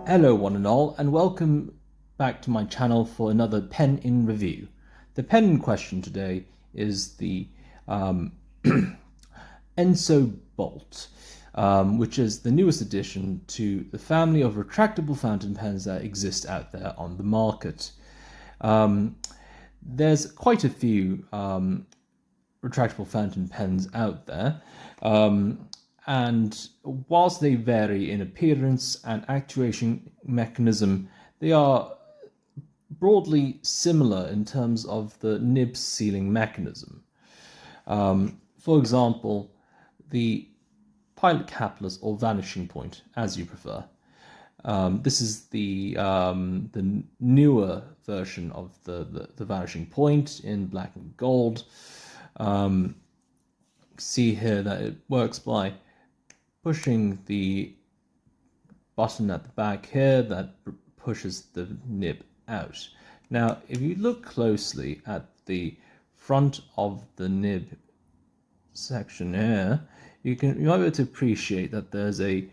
Hello one and all, and welcome back to my channel for another pen in review. The pen in question today is the Enso Bolt, which is the newest addition to the family of retractable fountain pens that exist out there on the market. There's quite a few retractable fountain pens out there, and whilst they vary in appearance and actuation mechanism, they are broadly similar in terms of the nib sealing mechanism. For example, the pilot capless or vanishing point, as you prefer. This is the newer version of the vanishing point in black and gold. See here that it works by pushing the button at the back here that pushes the nib out. Now, if you look closely at the front of the nib section here, you might be able to appreciate that there's a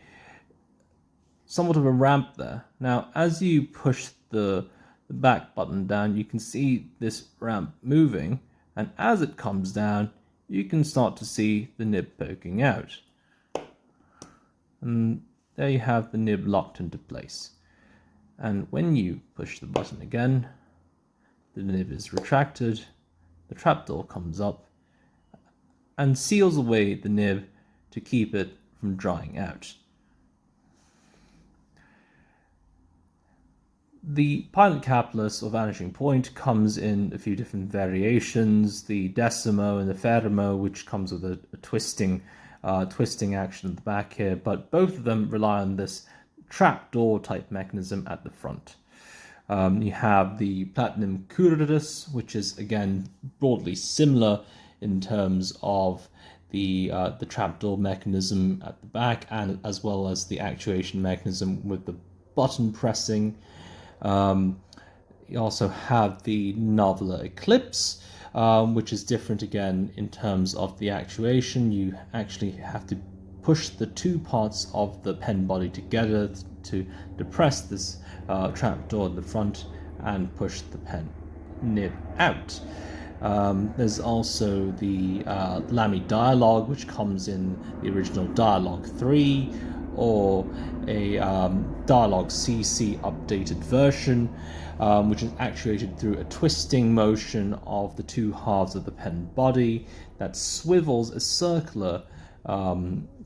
somewhat of a ramp there. Now, as you push the back button down, you can see this ramp moving, and as it comes down, you can start to see the nib poking out. And there you have the nib locked into place. And when you push the button again, the nib is retracted, the trapdoor comes up and seals away the nib to keep it from drying out. The pilot capless or vanishing point comes in a few different variations, the decimo and the fermo, which comes with a twisting action at the back here, but both of them rely on this trapdoor type mechanism at the front. You have the platinum cuiratus, which is again broadly similar in terms of the trapdoor mechanism at the back, and as well as the actuation mechanism with the button pressing. You also have the Novella Eclipse, which is different again in terms of the actuation. You actually have to push the two parts of the pen body together to depress this trapdoor at the front and push the pen nib out. There's also the Lamy Dialogue, which comes in the original Dialogue 3, or a Dialogue CC updated version, which is actuated through a twisting motion of the two halves of the pen body that swivels a circular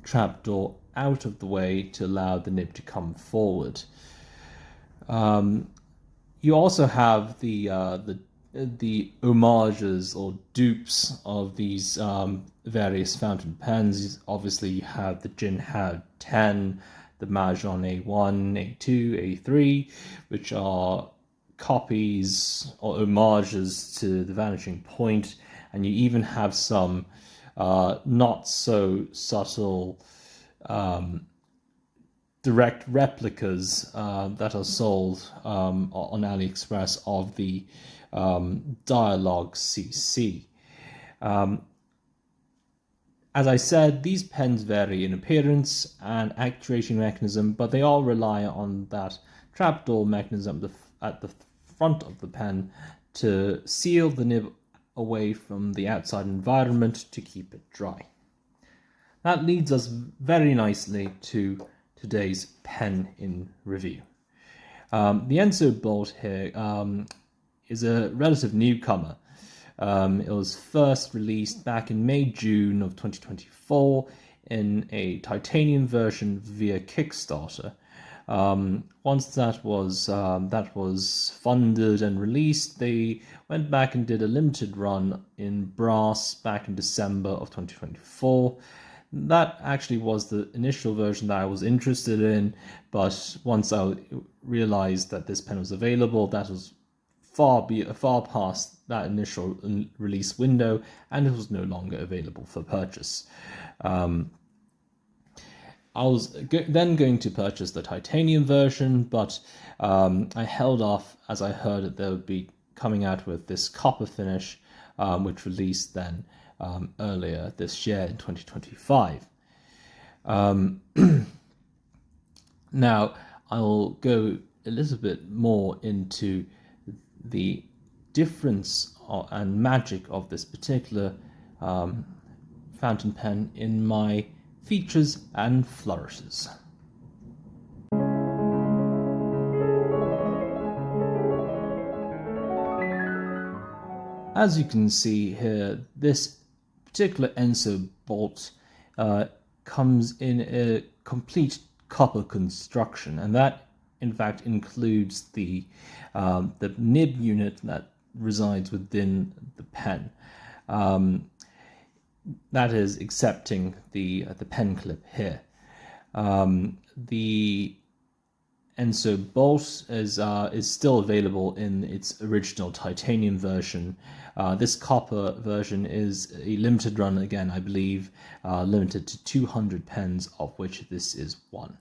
trapdoor out of the way to allow the nib to come forward. You also have the homages or dupes of these various fountain pens. Obviously, you have the Jinhao 10, the Mahjong A1, A2, A3, which are copies or homages to the vanishing point, and you even have some not so subtle direct replicas that are sold on AliExpress of the Dialogue CC. As I said, these pens vary in appearance and actuation mechanism, but they all rely on that trapdoor mechanism at the front of the pen to seal the nib away from the outside environment to keep it dry. That leads us very nicely to today's pen in review. The Enso Bolt here is a relative newcomer. It was first released back in May-June of 2024 in a titanium version via Kickstarter. Once that was funded and released, they went back and did a limited run in brass back in December of 2024. That actually was the initial version that I was interested in, but once I realized that this pen was available, that was far past that initial release window, and it was no longer available for purchase. I was then going to purchase the titanium version, but I held off as I heard that they would be coming out with this copper finish, which released then earlier this year in 2025. Now, I'll go a little bit more into the difference and magic of this particular fountain pen in my features and flourishes. As you can see here, this particular ensso bolt comes in a complete copper construction, and that in fact includes the nib unit that resides within the pen. That is excepting the pen clip here. The ensso bolt is still available in its original titanium version. This copper version is a limited run, again, I believe, limited to 200 pens, of which this is one.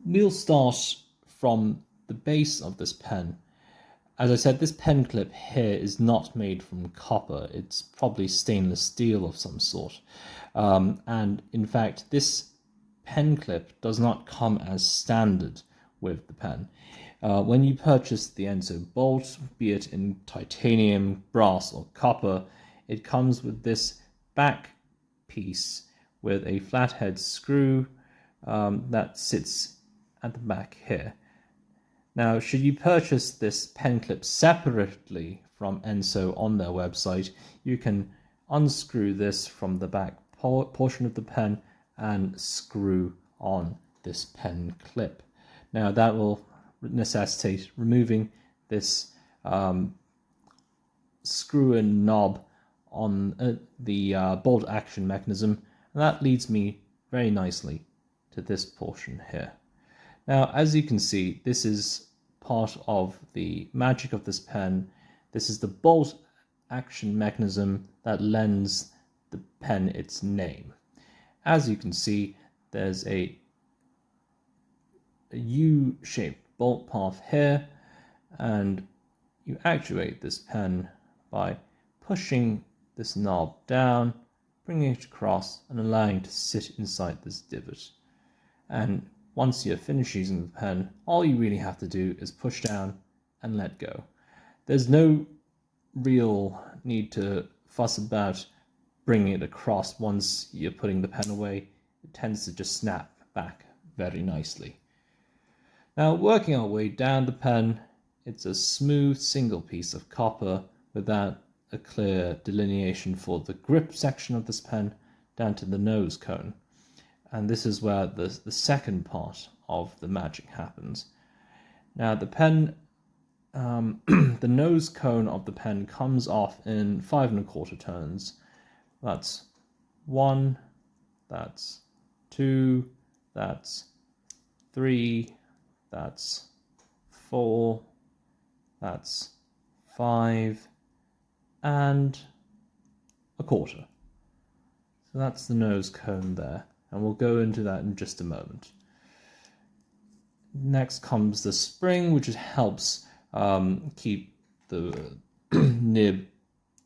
We'll start from the base of this pen. As I said, this pen clip here is not made from copper. It's probably stainless steel of some sort. And in fact, this pen clip does not come as standard with the pen. When you purchase the ensso bolt, be it in titanium, brass or copper, it comes with this back piece with a flathead screw that sits at the back here. Now, should you purchase this pen clip separately from ensso on their website, you can unscrew this from the back portion of the pen and screw on this pen clip. Now, that will necessitate removing this screw and knob on the bolt action mechanism, and that leads me very nicely to this portion here. Now, as you can see, this is part of the magic of this pen. This is the bolt action mechanism that lends the pen its name. As you can see, there's a U-shaped bolt path here, and you actuate this pen by pushing this knob down, bringing it across, and allowing it to sit inside this divot. And once you're finished using the pen, all you really have to do is push down and let go. There's no real need to fuss about bringing it across once you're putting the pen away. It tends to just snap back very nicely. Now, working our way down the pen, it's a smooth single piece of copper without a clear delineation for the grip section of this pen down to the nose cone. And this is where the second part of the magic happens. Now, the pen, the nose cone of the pen comes off in 5 1/4 turns. That's 1, that's 2, that's 3, that's 4, that's 5, and 1/4. So that's the nose cone there, and we'll go into that in just a moment. Next comes the spring, which helps keep the nib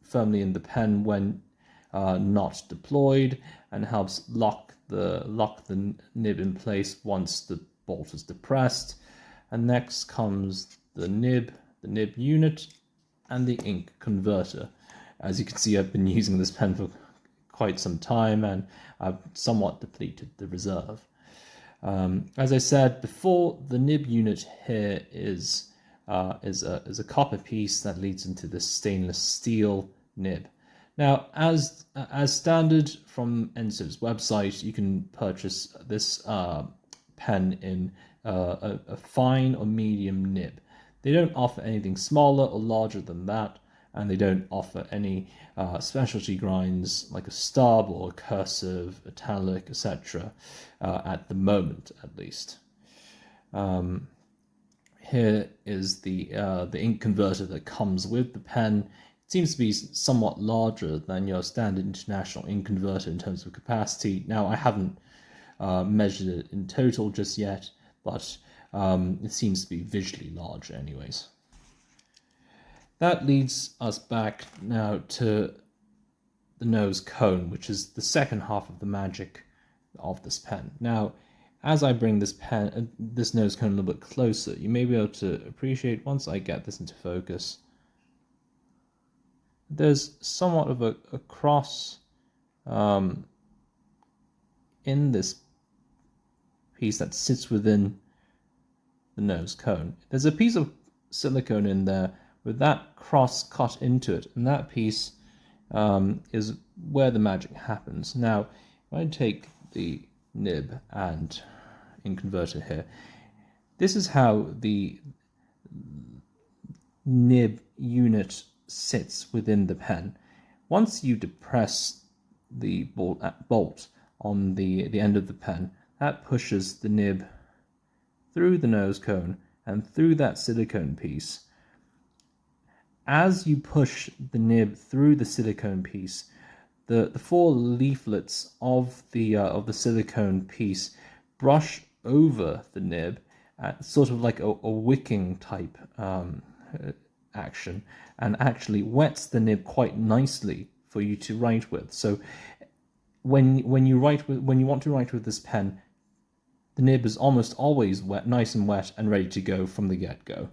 firmly in the pen when not deployed, and helps lock the nib in place once the bolt is depressed. And next comes the nib unit, and the ink converter. As you can see, I've been using this pen for quite some time, and I've somewhat depleted the reserve. As I said before, the nib unit here is a copper piece that leads into this stainless steel nib. Now, as standard from Enso's website, you can purchase this pen in a fine or medium nib. They don't offer anything smaller or larger than that, and they don't offer any specialty grinds like a stub or a cursive, italic, etc. At the moment, at least. Here is the ink converter that comes with the pen. It seems to be somewhat larger than your standard international ink converter in terms of capacity. Now, I haven't measured it in total just yet, but it seems to be visually large anyways. That leads us back now to the nose cone, which is the second half of the magic of this pen. Now, as I bring this nose cone a little bit closer, you may be able to appreciate, once I get this into focus, there's somewhat of a cross in this piece that sits within the nose cone. There's a piece of silicone in there with that cross cut into it, and that piece is where the magic happens. Now, if I take the nib and ink converter here, this is how the nib unit sits within the pen. Once you depress the bolt on the end of the pen, that pushes the nib through the nose cone and through that silicone piece. As you push the nib through the silicone piece, the four leaflets of the silicone piece brush over the nib, sort of like a wicking type action, and actually wets the nib quite nicely for you to write with. So when you want to write with this pen, the nib is almost always wet, nice and wet, and ready to go from the get-go.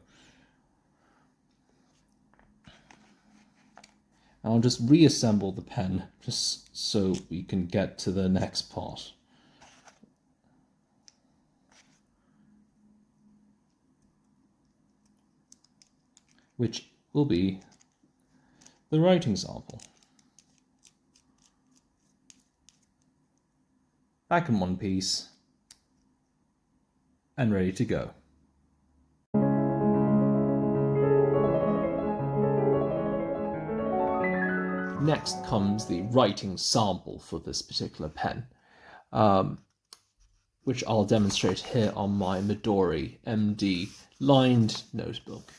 I'll just reassemble the pen just so we can get to the next part. Which will be the writing sample. Back in one piece and ready to go. Next comes the writing sample for this particular pen, which I'll demonstrate here on my Midori MD lined notebook.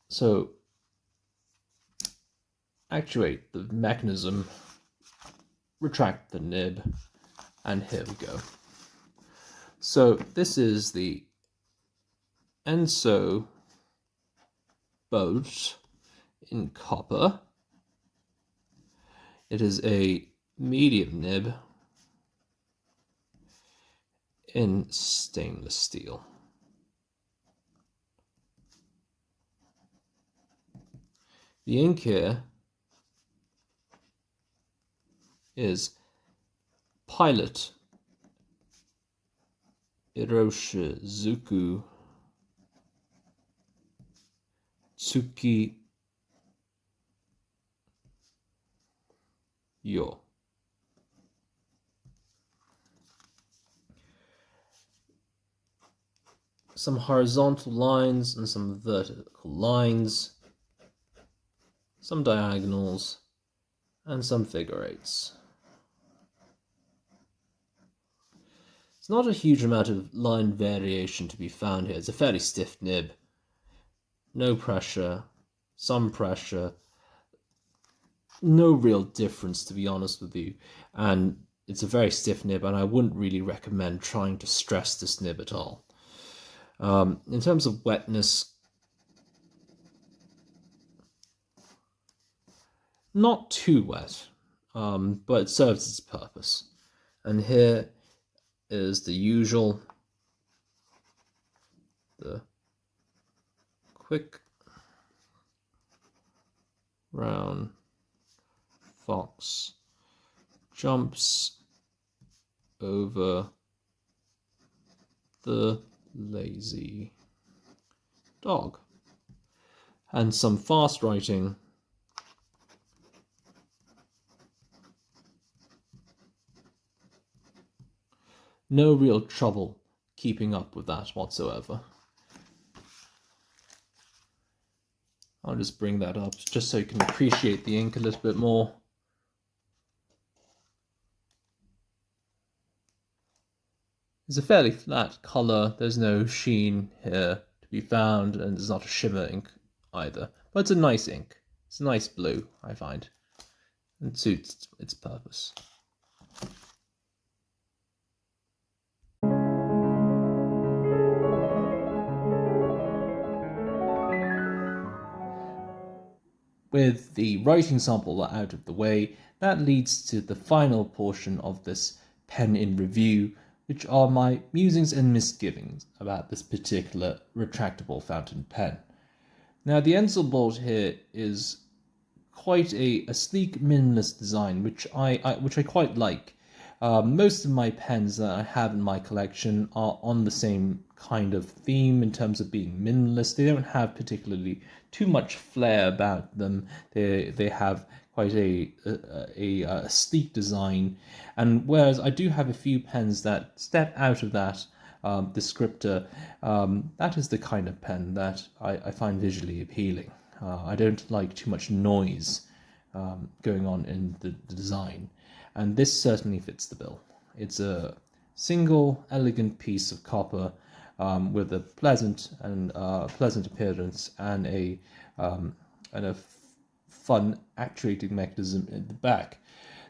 So, actuate the mechanism, retract the nib, and here we go. So this is the ensso boat in copper. It is a medium nib in stainless steel. The ink here is Pilot Iroshizuku Tsuki Yo. Some horizontal lines and some vertical lines, some diagonals, and some figure eights. It's not a huge amount of line variation to be found here. It's a fairly stiff nib. No pressure, some pressure, no real difference, to be honest with you. And it's a very stiff nib, and I wouldn't really recommend trying to stress this nib at all. In terms of wetness, not too wet, but it serves its purpose. And here is the usual, the quick brown fox jumps over the lazy dog, and some fast writing no real trouble keeping up with that whatsoever. I'll just bring that up just so you can appreciate the ink a little bit more. It's a fairly flat colour, there's no sheen here to be found, and it's not a shimmer ink either. But it's a nice ink. It's a nice blue, I find, and suits its purpose. With the writing sample out of the way, that leads to the final portion of this pen in review, which are my musings and misgivings about this particular retractable fountain pen. Now, the ensso bolt here is quite a sleek minimalist design, which I quite like. Most of my pens that I have in my collection are on the same kind of theme in terms of being minimalist. They don't have particularly too much flair about them. They have quite a sleek design, and whereas I do have a few pens that step out of that descriptor, that is the kind of pen that I find visually appealing. I don't like too much noise going on in the design, and this certainly fits the bill. It's a single elegant piece of copper with a pleasant appearance and a fun actuating mechanism in the back.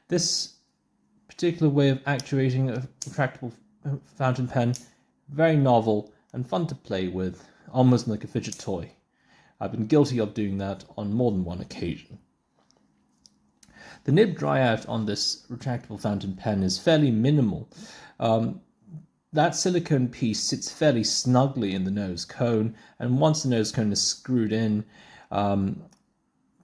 This particular way of actuating a retractable fountain pen, very novel and fun to play with, almost like a fidget toy. I've been guilty of doing that on more than one occasion. The nib dry out on this retractable fountain pen is fairly minimal. That silicone piece sits fairly snugly in the nose cone, and once the nose cone is screwed in,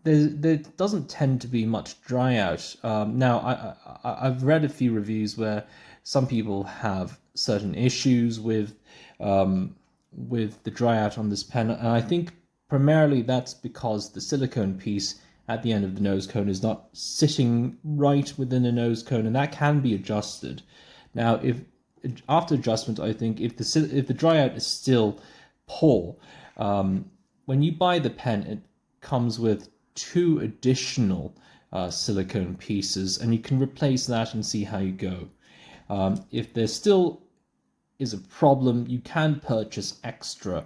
there doesn't tend to be much dry out. Now, I've read a few reviews where some people have certain issues with the dry out on this pen, and I think primarily that's because the silicone piece at the end of the nose cone is not sitting right within the nose cone, and that can be adjusted. Now, if after adjustment, I think if the dry out is still poor, when you buy the pen, it comes with 2 additional silicone pieces, and you can replace that and see how you go. If there still is a problem, you can purchase extra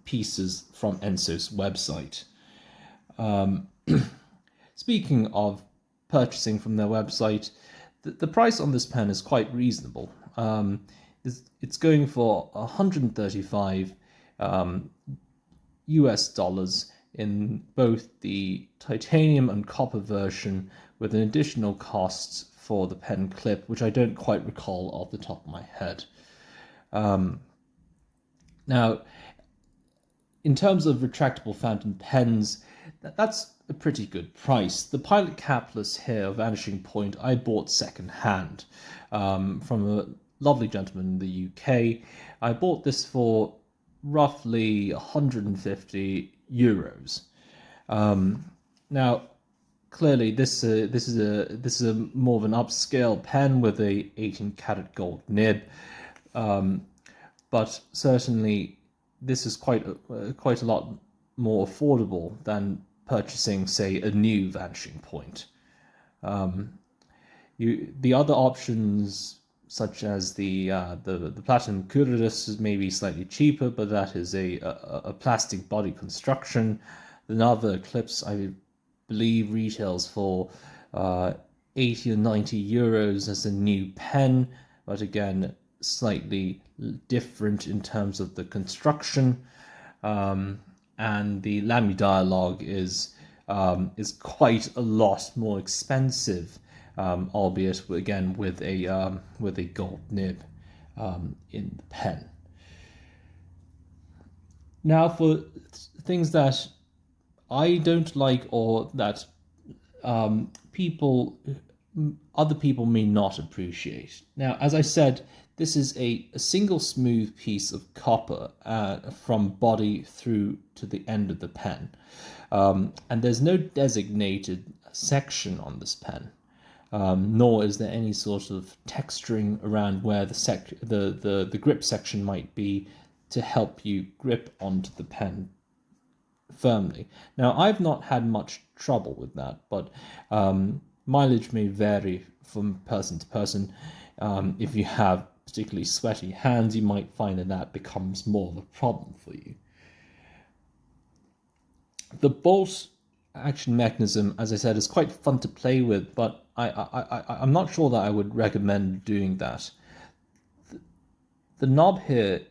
pieces from Ensso's website. Speaking of purchasing from their website, the price on this pen is quite reasonable. It's going for $135 US dollars in both the titanium and copper version, with an additional cost for the pen clip, which I don't quite recall off the top of my head. Now, in terms of retractable fountain pens, that's a pretty good price. The Pilot Capless here of Vanishing Point I bought second hand from a lovely gentleman in the UK. I bought this for roughly 150 euros. Now, clearly, this is a more of an upscale pen with a 18-karat gold nib. But certainly this is quite a lot more affordable than purchasing, say, a new Vanishing Point. The other options, such as the Platinum Curadus, is maybe slightly cheaper, but that is a plastic body construction. The Nava Eclipse, I believe, retails for 80 or 90 euros as a new pen, but again, slightly different in terms of the construction. And the Lamy Dialogue is quite a lot more expensive, albeit again with a gold nib in the pen. Now, for things that I don't like, or that other people may not appreciate. Now, as I said, this is a single smooth piece of copper from body through to the end of the pen. And there's no designated section on this pen, nor is there any sort of texturing around where the grip section might be to help you grip onto the pen firmly. Now, I've not had much trouble with that, but mileage may vary from person to person. If you have particularly sweaty hands, you might find that becomes more of a problem for you. The bolt action mechanism, as I said, is quite fun to play with, but I'm not sure that I would recommend doing that. The knob here,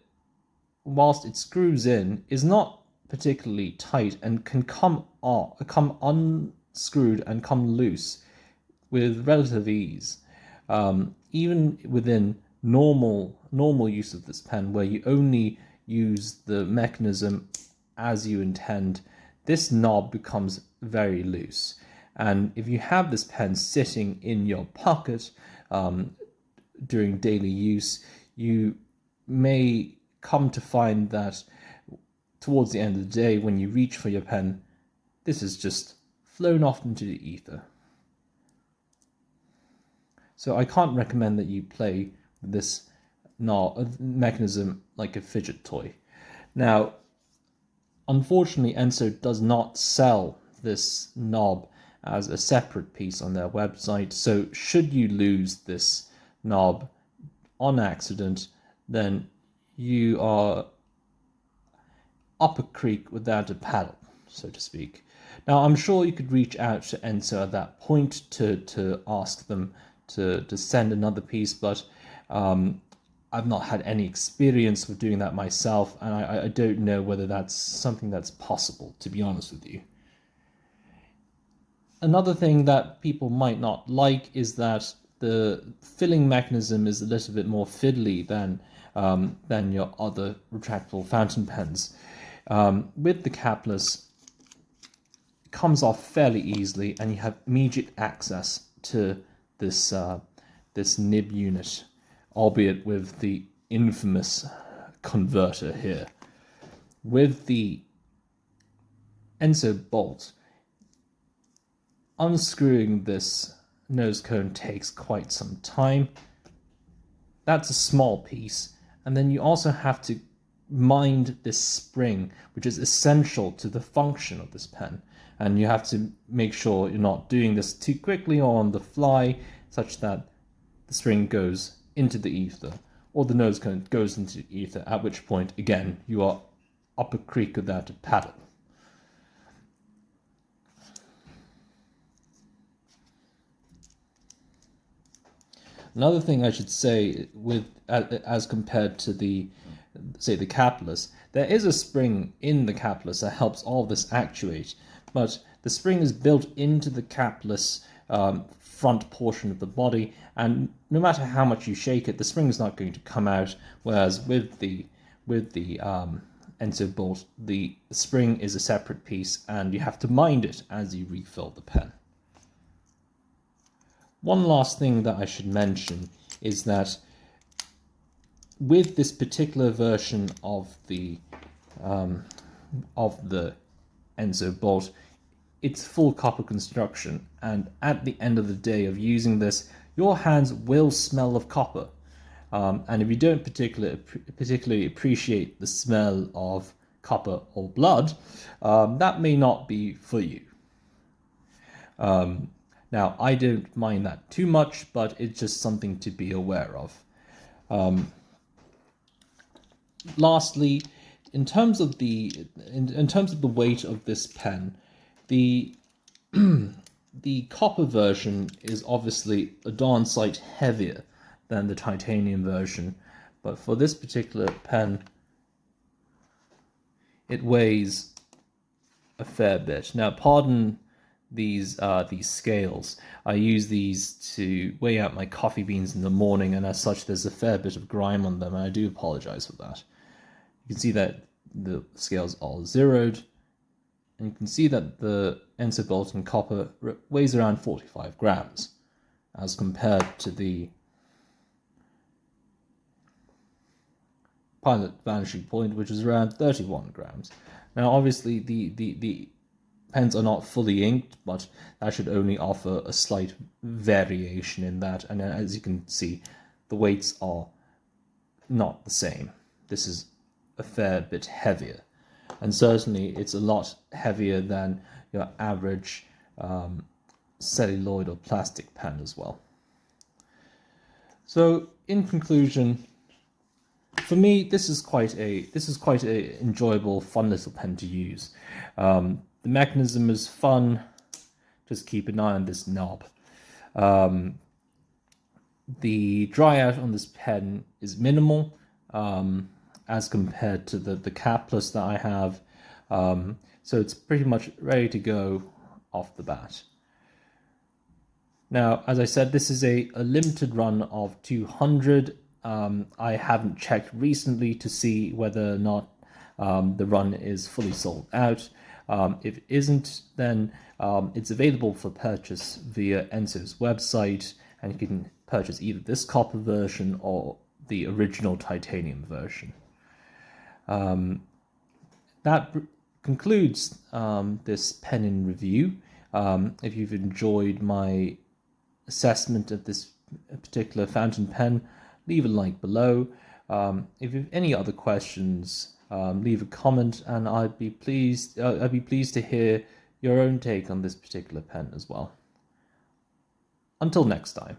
whilst it screws in, is not particularly tight and can come unscrewed and come loose with relative ease. even within normal use of this pen, where you only use the mechanism as you intend, this knob becomes very loose. And if you have this pen sitting in your pocket during daily use, you may come to find that towards the end of the day, when you reach for your pen, this is just flown off into the ether. So I can't recommend that you play this mechanism like a fidget toy. Now, unfortunately, Enso does not sell this knob as a separate piece on their website, so should you lose this knob on accident, then you are up a creek without a paddle, so to speak. Now, I'm sure you could reach out to Enso at that point to ask them to send another piece, but I've not had any experience with doing that myself, and I don't know whether that's something that's possible, to be honest with you. Another thing that people might not like is that the filling mechanism is a little bit more fiddly than your other retractable fountain pens. With the capless, it comes off fairly easily, and you have immediate access to this nib unit, albeit with the infamous converter here. With the Enso bolt, unscrewing this nose cone takes quite some time. That's a small piece, and then you also have to mind this spring, which is essential to the function of this pen, and you have to make sure you're not doing this too quickly or on the fly, such that the spring goes into the ether, or the nose cone goes into the ether, at which point, again, you are up a creek without a paddle. Another thing I should say, as compared to the capless, there is a spring in the capless that helps all this actuate, but the spring is built into the capless front portion of the body, and no matter how much you shake it, the spring is not going to come out. Whereas with the Enso bolt, the spring is a separate piece, and you have to mind it as you refill the pen. One last thing that I should mention is that with this particular version of the Enso bolt, it's full copper construction, and at the end of the day of using this, your hands will smell of copper. And if you don't particularly appreciate the smell of copper or blood, that may not be for you. Now, I don't mind that too much, but it's just something to be aware of. Lastly, in terms of the weight of this pen, the copper version is obviously a darn sight heavier than the titanium version, but for this particular pen, it weighs a fair bit. Now, pardon these scales. I use these to weigh out my coffee beans in the morning, and as such, there's a fair bit of grime on them, and I do apologize for that. You can see that the scales are zeroed, and you can see that the Enso bolt in copper weighs around 45 grams, as compared to the Pilot Vanishing Point, which is around 31 grams. Now, obviously, the pens are not fully inked, but that should only offer a slight variation in that. And as you can see, the weights are not the same. This is a fair bit heavier. And certainly it's a lot heavier than your average celluloid or plastic pen as well. So in conclusion, for me, this is quite a enjoyable, fun little pen to use. The mechanism is fun. Just keep an eye on this knob. The dry out on this pen is minimal as compared to the capless that I have. So it's pretty much ready to go off the bat. Now, as I said, this is a limited run of 200. I haven't checked recently to see whether or not the run is fully sold out. If it isn't, then it's available for purchase via Enso's website, and you can purchase either this copper version or the original titanium version. That concludes this pen in review. If you've enjoyed my assessment of this particular fountain pen, leave a like below. If you have any other questions, leave a comment, and I'd be pleased to hear your own take on this particular pen as well. Until next time.